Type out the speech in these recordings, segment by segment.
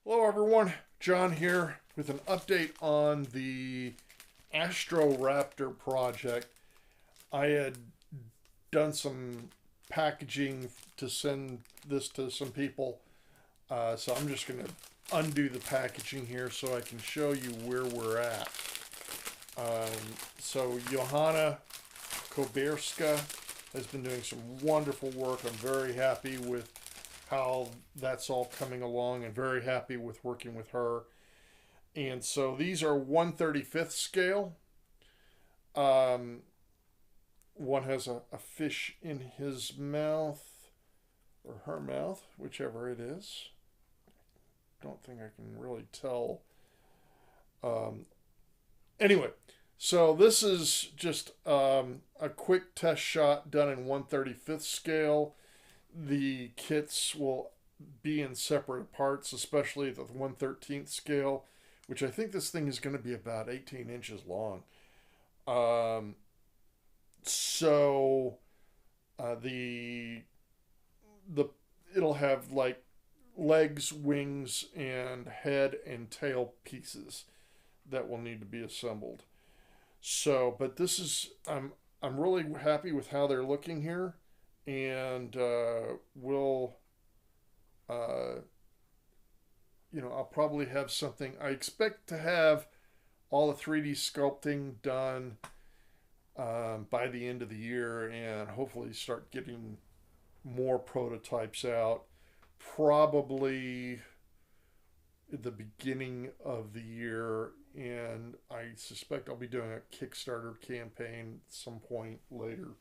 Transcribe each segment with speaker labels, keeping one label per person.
Speaker 1: Hello everyone, John here with an update on the Austroraptor project. I had done some packaging to send this to some people, so I'm just going to undo the packaging here so I can show you where we're at. So Johanna Koberska has been doing some wonderful work. I'm very happy with how that's all coming along and very happy with working with her. And so these are 1/35th scale. One has a fish in his mouth or her mouth, whichever it is. Don't think I can really tell. Anyway, so this is just a quick test shot done in 1/35th scale. The kits will be in separate parts, especially at the 1/13th scale, which I think this thing is going to be about 18 inches long. So the it'll have like legs, wings, and head and tail pieces that will need to be assembled. So, but this is I'm really happy with how they're looking here, and we'll I'll probably have something. I expect to have all the 3D sculpting done by the end of the year, and hopefully start getting more prototypes out. Probably at the beginning of the year, and I suspect I'll be doing a Kickstarter campaign at some point later.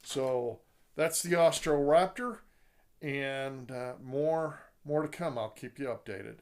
Speaker 1: So that's the Austroraptor, and more to come. I'll keep you updated.